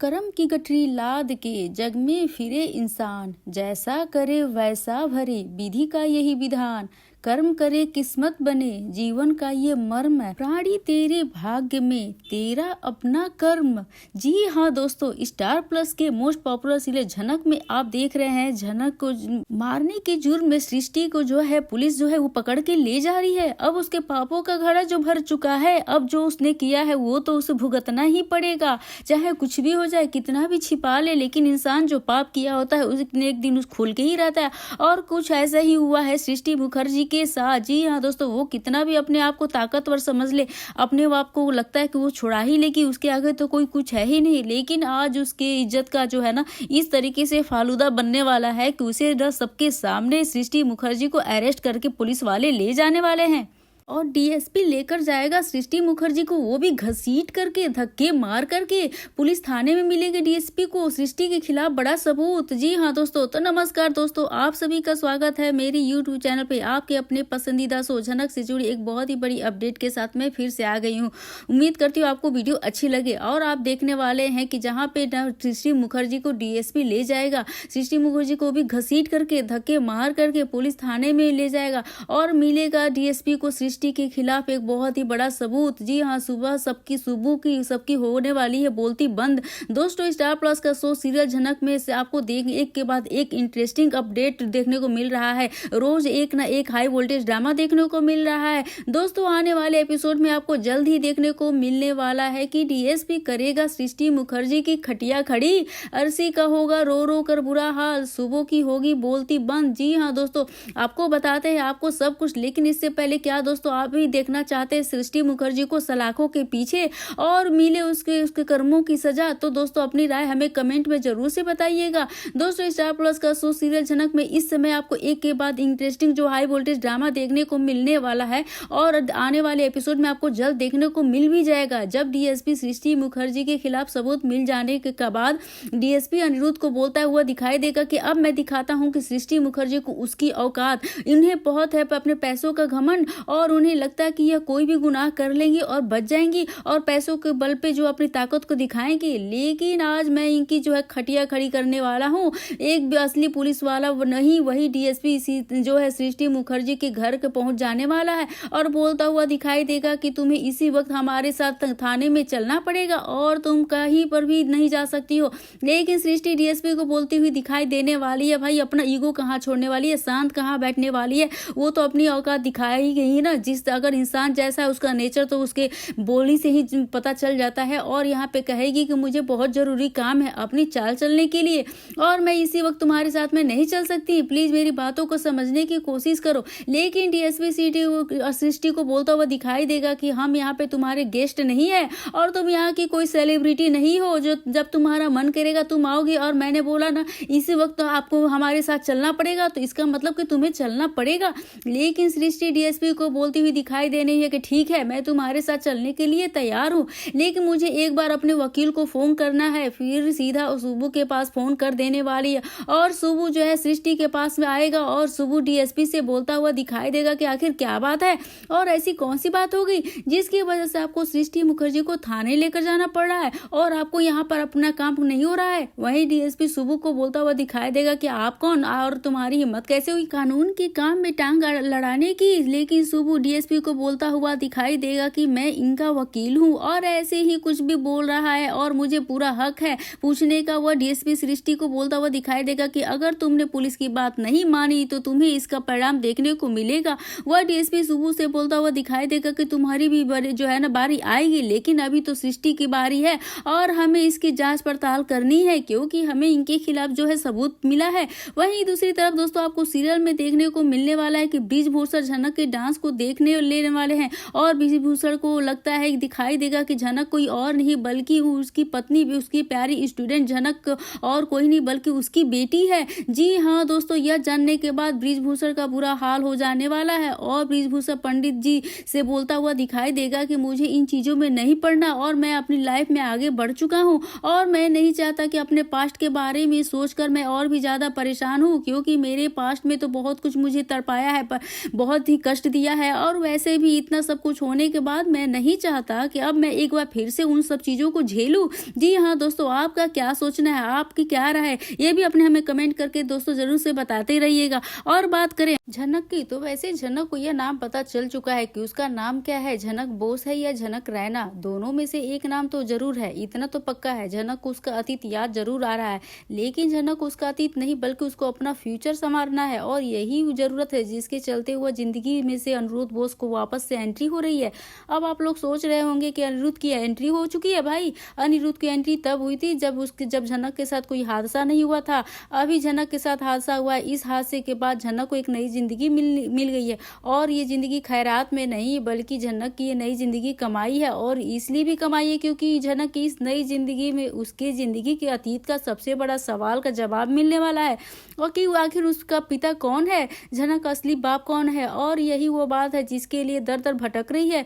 कर्म की गठरी लाद के जग में फिरे इंसान, जैसा करे वैसा भरे विधि का यही विधान। कर्म करे किस्मत बने जीवन का ये मर्म है, प्राणी तेरे भाग्य में तेरा अपना कर्म। जी हाँ दोस्तों, स्टार प्लस के मोस्ट पॉपुलर सीरियल झनक में आप देख रहे हैं झनक को मारने के जुर्म में सृष्टि को जो है पुलिस जो है वो पकड़ के ले जा रही है। अब उसके पापों का घड़ा जो भर चुका है, अब जो उसने किया है वो तो उसे भुगतना ही पड़ेगा, चाहे कुछ भी हो जाए, कितना भी छिपा ले, लेकिन इंसान जो पाप किया होता है उसने एक दिन उस खुल के ही रहता है। और कुछ ऐसा ही हुआ है सृष्टि मुखर्जी के साथ। जी हाँ दोस्तों, वो कितना भी अपने आप को ताकतवर समझ ले, अपने आप को लगता है कि वो छुड़ा ही लेगी, उसके आगे तो कोई कुछ है ही नहीं, लेकिन आज उसके इज्जत का जो है ना इस तरीके से फालूदा बनने वाला है कि उसे सबके सामने सृष्टि मुखर्जी को अरेस्ट करके पुलिस वाले ले जाने वाले हैं। और डीएसपी लेकर जाएगा सृष्टि मुखर्जी को, वो भी घसीट करके धक्के मार करके पुलिस थाने में मिलेगी डीएसपी को सृष्टि के खिलाफ बड़ा सबूत। जी हाँ दोस्तों, तो नमस्कार दोस्तों, आप सभी का स्वागत है मेरे यूट्यूब चैनल पे आपके अपने पसंदीदा शो झनक से जुड़ी एक बहुत ही बड़ी अपडेट के साथ मैं फिर से आ गई हूँ। उम्मीद करती हूँ आपको वीडियो अच्छी लगे। और आप देखने वाले हैं कि जहाँ पे सृष्टि मुखर्जी को डीएसपी ले जाएगा, सृष्टि मुखर्जी को भी घसीट करके धक्के मार करके पुलिस थाने में ले जाएगा और मिलेगा डीएसपी को सृष्टि के खिलाफ एक बहुत ही बड़ा सबूत। जी हाँ, सुबह सबकी होने वाली है बोलती बंद। दोस्तों, स्टार प्लस का शो सीरियल झनक में से आपको एक के बाद एक इंटरेस्टिंग अपडेट देखने को मिल रहा है। रोज एक ना एक हाई वोल्टेज ड्रामा देखने को मिल रहा है। दोस्तों, आने वाले एपिसोड में आपको जल्द ही देखने को मिलने वाला है कि डीएसपी करेगा सृष्टि मुखर्जी की खटिया खड़ी, अर्शी का होगा रो रो कर बुरा हाल, सुबह की होगी बोलती बंद। जी हाँ दोस्तों, आपको बताते हैं आपको सब कुछ, लेकिन इससे पहले क्या दोस्तों आप भी देखना चाहते हैं सृष्टि मुखर्जी को सलाखों के पीछे और मिले उसके कर्मों की सजा, तो दोस्तों अपनी राय हमें कमेंट में जरूर से बताइएगा। दोस्तों, स्टार प्लस का शो सीरियल झनक में इस समय आपको एक के बाद इंटरेस्टिंग जो हाई वोल्टेज ड्रामा देखने को मिलने वाला है और आने वाले एपिसोड में आपको जल्द देखने को मिल भी जाएगा। जब डीएसपी सृष्टि मुखर्जी के खिलाफ सबूत मिल जाने के बाद डीएसपी अनिरुद्ध को बोलता हुआ दिखाई देगा कि अब मैं दिखाता हूं कि सृष्टि मुखर्जी को उसकी औकात, इन्हें बहुत है अपने पैसों का घमंड और उन्हें लगता है कि यह कोई भी गुनाह कर लेंगी और बच जाएंगी और पैसों के बल पे जो अपनी ताकत को दिखाएंगी। लेकिन आज मैं इनकी जो है खटिया खड़ी करने वाला हूँ। एक भी असली पुलिस वाला नहीं, वही डीएसपी जो है सृष्टि मुखर्जी के घर के पहुंच जाने वाला है और बोलता हुआ दिखाई देगा कि तुम्हें इसी वक्त हमारे साथ थाने में चलना पड़ेगा और तुम कहीं पर भी नहीं जा सकती हो। लेकिन सृष्टि डीएसपी को बोलती हुई दिखाई देने वाली है, भाई अपना ईगो कहाँ छोड़ने वाली है, शांत कहाँ बैठने वाली है, वो तो अपनी औकात दिखाई गई ना। जिस अगर इंसान जैसा है उसका नेचर तो उसके बोली से ही पता चल जाता है। और यहाँ पे कहेगी कि मुझे बहुत जरूरी काम है अपनी चाल चलने के लिए और मैं इसी वक्त तुम्हारे साथ में नहीं चल सकती, प्लीज मेरी बातों को समझने की कोशिश करो। लेकिन डीएसपी सृष्टि को बोलता हुआ दिखाई देगा कि हम यहाँ पे तुम्हारे गेस्ट नहीं है और तुम यहाँ की कोई सेलिब्रिटी नहीं हो, जो जब तुम्हारा मन करेगा तुम आओगे और मैंने बोला ना इसी वक्त तो आपको हमारे साथ चलना पड़ेगा, तो इसका मतलब कि तुम्हें चलना पड़ेगा। लेकिन सृष्टि डीएसपी को बोलती हुई दिखाई देने है कि ठीक है मैं तुम्हारे साथ चलने के लिए तैयार हूँ, लेकिन मुझे एक बार अपने वकील को फोन करना है। फिर सीधा सुबू के पास फोन कर देने वाली है और सुबू जो है सृष्टि के पास में आएगा और सुबू डीएसपी से बोलता हुआ दिखाई देगा कि आखिर क्या बात है और ऐसी कौन सी बात हो गई जिसकी वजह से आपको सृष्टि मुखर्जी को थाने लेकर जाना पड़ रहा है और आपको यहाँ पर अपना काम नहीं हो रहा है। वही डीएसपी सुबू को बोलता हुआ दिखाई देगा कि आप कौन और तुम्हारी हिम्मत कैसे हुई कानून के काम में टांग लड़ाने की। लेकिन सुबू डीएसपी को बोलता हुआ दिखाई देगा कि मैं इनका वकील हूँ और ऐसे ही कुछ भी बोल रहा है और मुझे पूरा हक है पूछने का। वह डीएसपी सृष्टि को बोलता हुआ दिखाई देगा कि अगर तुमने पुलिस की बात नहीं मानी तो तुम्हें इसका परिणाम देखने को मिलेगा। वह डीएसपी सुबू से बोलता हुआ दिखाई देगा कि तुम्हारी भी जो है ना बारी आएगी, लेकिन अभी तो सृष्टि की बारी है और हमें इसकी जांच पड़ताल करनी है क्योंकि हमें इनके खिलाफ जो है सबूत मिला है। वहीं दूसरी तरफ दोस्तों आपको सीरियल में देखने को मिलने वाला है कि ब्रिजभूषण झनक के डांस को देखने लेने वाले हैं और ब्रिजभूषण को लगता है दिखाई देगा कि झनक कोई और नहीं बल्कि उसकी पत्नी भी उसकी प्यारी स्टूडेंट झनक और कोई नहीं बल्कि उसकी बेटी है। जी हाँ दोस्तों, यह जानने के बाद ब्रिजभूषण का बुरा हाल हो जाने वाला है और ब्रिजभूषण पंडित जी से बोलता हुआ दिखाई देगा कि मुझे इन चीजों में नहीं पड़ना और मैं अपनी लाइफ में आगे बढ़ चुका हूँ और मैं नहीं चाहता कि अपने पास्ट के बारे में सोचकर मैं और भी ज्यादा परेशान हूँ क्योंकि मेरे पास्ट में तो बहुत कुछ मुझे तड़पाया है, बहुत ही कष्ट दिया है और वैसे भी इतना सब कुछ होने के बाद मैं नहीं चाहता कि अब मैं एक बार फिर से उन सब चीज़ों को झेलूं। जी हाँ दोस्तों, आपका क्या सोचना है, आपकी क्या राय है, ये भी अपने हमें कमेंट करके दोस्तों जरूर से बताते रहिएगा। और बात करें झनक की, तो वैसे झनक को यह नाम पता चल चुका है कि उसका नाम क्या है, झनक बोस है या झनक रैना। दोनों में से एक नाम तो जरूर है, इतना तो पक्का है। झनक को उसका अतीत याद जरूर आ रहा है, लेकिन झनक को उसका अतीत नहीं बल्कि उसको अपना फ्यूचर संवारना है, और यही जरूरत है जिसके चलते हुआ जिंदगी में से अनिरुद्ध बोस को वापस से एंट्री हो रही है। अब आप लोग सोच रहे होंगे कि अनिरुद्ध की एंट्री हो चुकी है। भाई अनिरुद्ध की एंट्री तब हुई थी जब झनक के साथ कोई हादसा नहीं हुआ था। अभी झनक के साथ हादसा हुआ है। इस हादसे के बाद झनक को एक नई जिंदगी मिल गई है, और ये जिंदगी खैरात में नहीं बल्कि झनक की ये नई जिंदगी कमाई है। और इसलिए भी कमाई है क्योंकि झनक की इस नई जिंदगी में उसके जिंदगी के अतीत का सबसे बड़ा सवाल का जवाब मिलने वाला है, और कि आखिर उसका पिता कौन है, झनक का असली बाप कौन है। और यही वो बात है जिसके लिए दर दर भटक रही है।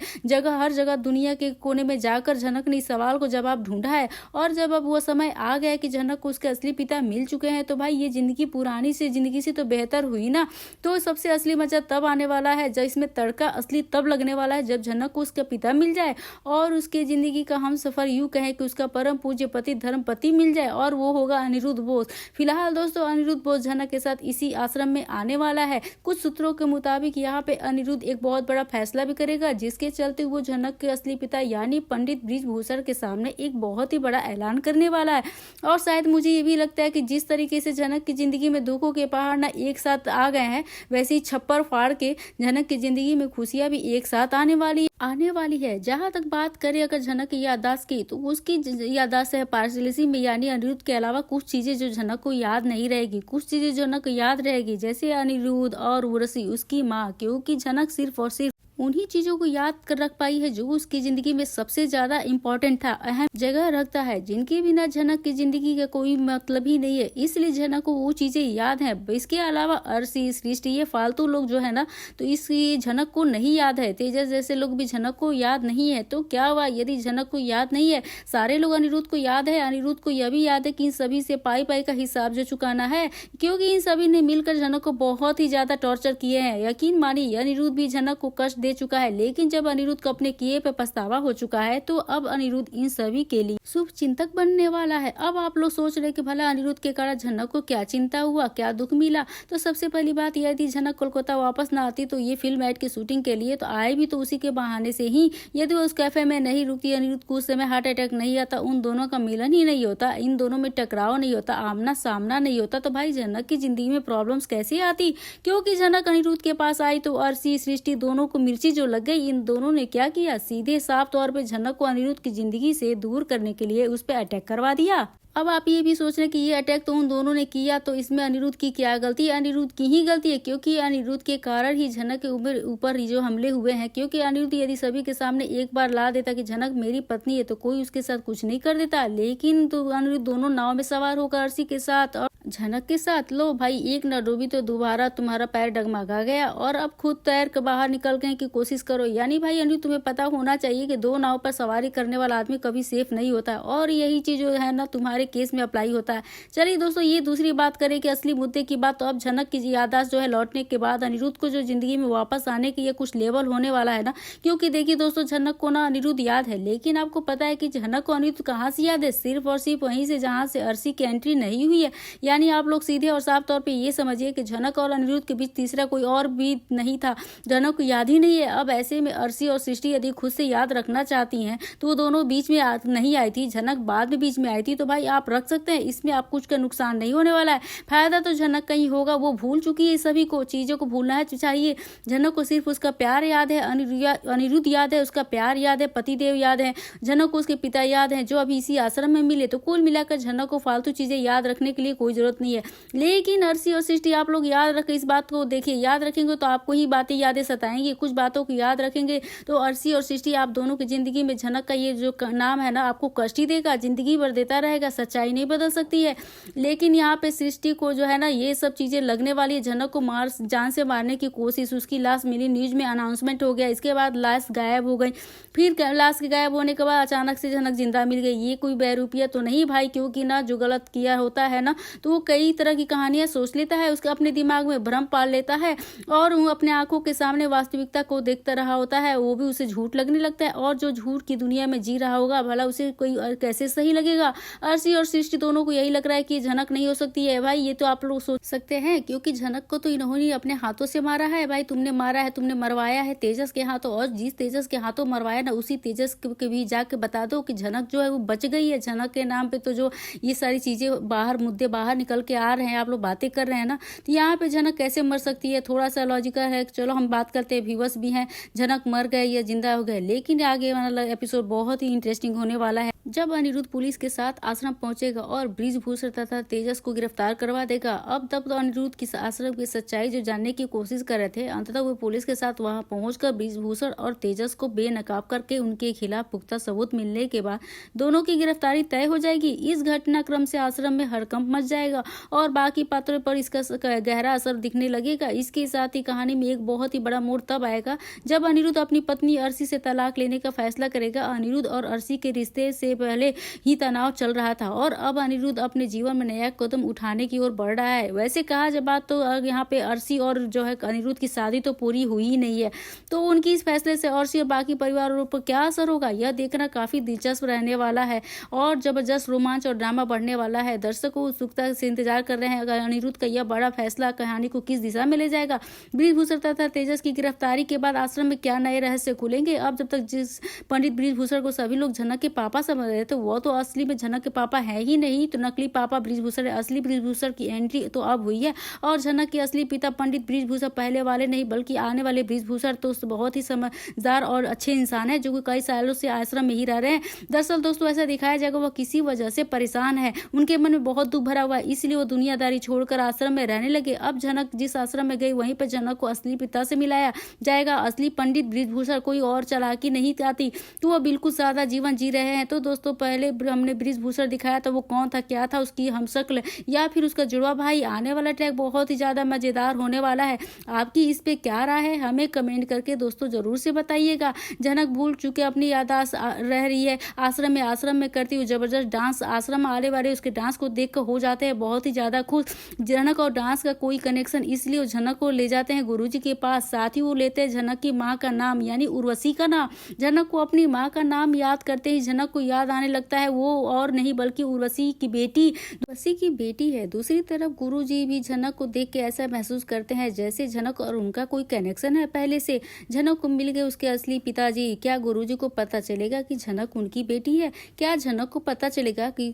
हर जगह दुनिया के कोने में जाकर झनक ने इस सवाल को जवाब ढूंढा है, और जब अब वो समय आ गया कि झनक को उसके असली पिता मिल चुके हैं, तो भाई ये जिंदगी पुरानी से जिंदगी से तो बेहतर हुई ना। तो सबसे असली मजा तब आने वाला है जब इसमें तड़का असली तब लगने वाला है जब झनक को उसका पिता मिल जाए, और उसके जिंदगी का हम सफर यूं कहें कि उसका परम पूज्य पति धर्म पति मिल जाए, और वो होगा अनिरुद्ध बोस। फिलहाल दोस्तों अनिरुद्ध बोस झनक के साथ इसी आश्रम में आने वाला है। कुछ सूत्रों के मुताबिक यहाँ पे अनिरुद्ध एक बहुत बड़ा फैसला भी करेगा, जिसके चलते वो झनक के असली पिता यानी पंडित बृजभूषण के सामने एक बहुत ही बड़ा ऐलान करने वाला है। और शायद मुझे ये भी लगता है कि जिस तरीके से झनक की जिंदगी में दुखों के पहाड़ ना एक साथ आ गए हैं, वैसे ही छप्पर फाड़ के झनक की जिंदगी में खुशियां भी एक साथ आने वाली है। जहां तक बात करें अगर झनक की याददाश्त की, तो उसकी याददाश्त है पार्सलिसी में, यानी अनिरुद्ध के अलावा कुछ चीजें जो झनक को याद नहीं रहेगी, कुछ चीजें जो झनक को याद रहेगी, जैसे अनिरुद्ध और उर्वशी उसकी माँ, क्योंकि झनक सिर्फ और सिर्फ उन्हीं चीजों को याद कर रख पाई है जो उसकी जिंदगी में सबसे ज्यादा इम्पोर्टेंट था, अहम जगह रखता है, जिनके बिना झनक की जिंदगी का कोई मतलब ही नहीं है। इसलिए झनक को वो चीजें याद है। इसके अलावा अर्शी सृष्टि ये फालतू लोग जो है ना, तो इस झनक को नहीं याद है। तेजस जैसे लोग भी झनक को याद नहीं है। तो क्या हुआ यदि झनक को याद नहीं है? सारे लोग अनिरुद्ध को याद है। अनिरुद्ध को यह भी याद है कि इन सभी से पाई पाई का हिसाब जो चुकाना है, क्योंकि इन सभी ने मिलकर झनक को बहुत ही ज्यादा टॉर्चर किए हैं। यकीन मानिए अनिरुद्ध भी झनक को कष्ट दे चुका है, लेकिन जब अनिरुद्ध को अपने किए पे पछतावा हो चुका है, तो अब अनिरुद्ध इन सभी के लिए शुभ चिंतक बनने वाला है। अब आप लोग सोच रहे कि भला अनिरुद्ध के कारण झनक को क्या चिंता हुआ, क्या दुख मिला? तो सबसे पहली बात यह थी, झनक कोलकाता वापस ना आती तो ये फिल्म एड की शूटिंग के लिए तो आए भी तो उसी के बहाने से ही। यदि वो उस कैफे में नहीं रुकी, अनिरुद्ध को उस समय हार्ट अटैक नहीं आता, उन दोनों का मिलन ही नहीं होता, इन दोनों में टकराव नहीं होता, आमना सामना नहीं होता, तो भाई झनक की जिंदगी में प्रॉब्लम्स कैसे आती? क्योंकि झनक अनिरुद्ध के पास आई तो अर्शी सृष्टि दोनों को मिर्ची जो लग गई। इन दोनों ने क्या किया, सीधे साफ तौर पे झनक को अनिरुद्ध की जिंदगी से दूर करने के लिए उस पर अटैक करवा दिया। अब आप ये भी सोच रहे हैं कि ये अटैक तो उन दोनों ने किया, तो इसमें अनिरुद्ध की क्या गलती है? अनिरुद्ध की ही गलती है, क्योंकि अनिरुद्ध के कारण ही झनक के ऊपर जो हमले हुए हैं। क्योंकि अनिरुद्ध यदि सभी के सामने एक बार ला देता कि झनक मेरी पत्नी है, तो कोई उसके साथ कुछ नहीं कर देता। लेकिन तो अनिरुद्ध दोनों नाव में सवार होकर अर्शी के साथ और झनक के साथ, लो भाई एक न डूबी तो दोबारा तुम्हारा पैर डगमगा गया, और अब खुद तैर कर बाहर निकलने की कोशिश करो। यानी भाई अनिरुद्ध तुम्हें पता होना चाहिए कि दो नाव पर सवारी करने वाला आदमी कभी सेफ नहीं होता, और यही चीज जो है ना तुम्हारे केस में अप्लाई होता है। चलिए दोस्तों, ये दूसरी बात करें कि असली मुद्दे की बात, तो अब झनक की याददाश्त जो है लौटने के बाद अनिरुद्ध को जो जिंदगी में वापस आने की ये कुछ लेवल होने वाला है ना। क्योंकि देखिए दोस्तों, झनक को ना अनिरुद्ध याद है, लेकिन आपको पता है कि झनक को अनिरुद्ध कहाँ से याद है? सिर्फ और सिर्फ वहीं से जहाँ से अर्शी की एंट्री नहीं हुई है। यानी आप लोग सीधे और साफ तौर पे ये समझिए कि झनक और अनिरुद्ध के बीच तीसरा कोई और भी नहीं था। झनक को याद ही नहीं है। अब ऐसे में अर्शी और सृष्टि यदि खुद से याद रखना चाहती हैं, तो वो दोनों बीच में नहीं आई थी, झनक बाद में बीच में आई थी, तो भाई आप रख सकते हैं, इसमें आप कुछ का नुकसान नहीं होने वाला है। फायदा तो झनक का ही होगा। वो भूल चुकी है, सभी को चीजों को भूलना है चाहिए। झनक को सिर्फ उसका प्यार याद है, अनिरुद्ध याद है, उसका प्यार याद है, पतिदेव याद है, झनक को उसके पिता याद है जो अभी इसी आश्रम में मिले। तो कुल मिलाकर झनक को फालतू चीजें याद रखने के लिए कोई जरूरत नहीं है। लेकिन अर्शी और सृष्टि आप लोग याद रखें, इस बात को देखिए, याद रखेंगे तो आपको ही बातें यादें सताएंगी। कुछ बातों को याद रखेंगे तो अर्शी और सृष्टि आप दोनों की जिंदगी में झनक का ये जो नाम है ना आपको कष्ट ही देगा, जिंदगी भर देता रहेगा। सच्चाई नहीं बदल सकती है। लेकिन यहाँ पे सृष्टि को जो है ना ये सब चीजें लगने वाली है। झनक को जान से मारने की कोशिश, उसकी लाश मिली, न्यूज में अनाउंसमेंट हो गया, इसके बाद लाश गायब हो गई। फिर लाश के गायब होने के बाद अचानक से झनक जिंदा मिल गई। ये कोई बेरूपिया तो नहीं भाई, क्योंकि ना जो गलत किया होता है ना तो वो कई तरह की कहानियां सोच लेता है, उसके अपने दिमाग में भ्रम पाल लेता है और वो अपने आंखों के सामने वास्तविकता को देखता रहा होता है, वो भी उसे झूठ लगने लगता है और जो झूठ की दुनिया में जी रहा होगा भला उसे कोई कैसे सही लगेगा। अर्शी और सृष्टि दोनों को यही लग रहा है कि झनक नहीं हो सकती है। भाई ये तो आप लोग सोच सकते हैं, क्योंकि झनक को तो इन्होंने अपने हाथों से मारा है। भाई तुमने मारा है, तुमने मरवाया है तेजस के हाथों, और जिस तेजस के हाथों मरवाया ना उसी तेजस के भी जाके बता दो कि झनक जो है वो बच गई है। झनक के नाम पे तो जो ये सारी चीजें बाहर मुद्दे बाहर निकल के आ रहे हैं, आप लोग बातें कर रहे हैं ना, तो यहाँ पे झनक कैसे मर सकती है? थोड़ा सा लॉजिकल है। चलो हम बात करते हैं, व्यूअर्स भी हैं, झनक मर गए या जिंदा हो गए, लेकिन आगे वाला एपिसोड बहुत ही इंटरेस्टिंग होने वाला है। जब अनिरुद्ध पुलिस के साथ आश्रम पहुंचेगा और ब्रिजभूषण तथा तेजस को गिरफ्तार करवा देगा। अब तब तो अनिरुद्ध की आश्रम की सच्चाई जो जानने की कोशिश कर रहे थे, अंततः वो पुलिस के साथ वहां पहुंचकर ब्रिजभूषण और तेजस को बेनकाब करके उनके खिलाफ पुख्ता सबूत मिलने के बाद दोनों की गिरफ्तारी तय हो जाएगी। इस घटनाक्रम से आश्रम में हड़कंप मच जाएगा और बाकी पात्रों पर इसका गहरा असर दिखने लगेगा। इसके साथ ही कहानी में एक बहुत ही बड़ा मोड़ तब आएगा जब अनिरुद्ध अपनी पत्नी अर्शी से तलाक लेने का फैसला करेगा। अनिरुद्ध और अर्शी के रिश्ते से पहले ही तनाव चल रहा था और अब अनिरुद्ध अपने जीवन में नया कदम उठाने की ओर बढ़ रहा है। वैसे कहा जब बात तो यहाँ पे अर्शी और जो है अनिरुद्ध की शादी तो पूरी हुई ही नहीं है, तो उनकी इस फैसले से अर्शी और बाकी परिवारों पर क्या असर होगा, यह देखना काफी दिलचस्प रहने वाला है और जबरदस्त रोमांच और ड्रामा बढ़ने वाला है। दर्शकों उत्सुकता से इंतजार कर रहे हैं अगर अनिरुद्ध का यह बड़ा फैसला कहानी को किस दिशा में ले जाएगा। ब्रिजभूषण तथा तेजस की गिरफ्तारी के बाद आश्रम में क्या नए रहस्य खुलेंगे। अब जब तक जिस पंडित ब्रिजभूषण को सभी लोग झनक के पापा समझ रहे थे, वो तो असली में झनक के पापा है ही नहीं, तो नकली पापा ब्रिजभूषण है। असली ब्रिजभूषण की एंट्री तो अब हुई है और झनक के असली पिता पंडित ब्रिजभूषण पहले वाले नहीं बल्कि आने वाले ब्रिजभूषण तो बहुत ही समझदार और अच्छे इंसान है जो कई सालों से आश्रम में ही रह रहे हैं। दरअसल दोस्तों ऐसा दिखाया जाएगा वो किसी वजह से परेशान है, उनके मन में बहुत दुख भरा हुआ है, इसलिए वो दुनियादारी छोड़कर आश्रम में रहने लगे। अब झनक जिस आश्रम में गई वहीं पर झनक को असली पिता से मिलाया जाएगा। असली पंडित ब्रिजभूषण कोई और चालाकी नहीं आती, तो वो बिल्कुल सादा जीवन जी रहे हैं। तो दोस्तों पहले हमने ब्रिजभूषण दिखाया था, वो कौन था, क्या था उसकी हमशक्ल या फिर उसका जुड़वा भाई। आने वाला ट्रैक बहुत ही ज्यादा मजेदार होने वाला है। आपकी इस पे क्या राय है हमें कमेंट करके दोस्तों जरूर से बताइएगा। झनक भूल चुके अपनी यादाश्त रह रही है आश्रम में करती हुई जबरदस्त डांस। आश्रम आने वाले उसके डांस को देख कर हो जाते हैं बहुत ही ज्यादा खुश। झनक और डांस का कोई कनेक्शन, इसलिए वो झनक को ले जाते हैं गुरुजी के पास। साथ ही वो लेते हैं झनक की माँ का नाम यानी उर्वशी का नाम। झनक को अपनी माँ का नाम याद करते ही झनक को याद आने लगता है वो और नहीं बल्कि उर्वशी की बेटी है। दूसरी तरफ गुरुजी भी झनक को देख के ऐसा महसूस करते हैं जैसे झनक और उनका कोई कनेक्शन है पहले से। झनक को मिल गए उसके असली पिताजी। क्या गुरुजी को पता चलेगा कि झनक उनकी बेटी है? क्या झनक को पता चलेगा कि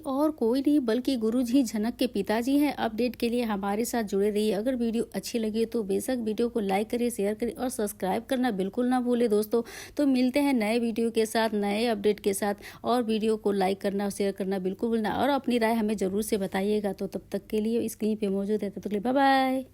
और कोई नहीं बल्कि गुरुजी झनक के पिताजी हैं? अपडेट के लिए हमारे साथ जुड़े रहिए। अगर वीडियो अच्छी लगी तो बेशक वीडियो को लाइक करिए, शेयर करिए और सब्सक्राइब करना बिल्कुल ना भूले दोस्तों। तो मिलते हैं नए वीडियो के साथ, नए अपडेट के साथ, और वीडियो को लाइक करना और शेयर करना बिल्कुल भूलना और अपनी राय हमें जरूर से बताइएगा। तो तब तक के लिए स्क्रीन पे मौजूद है, तब तक के लिए बाय बाय।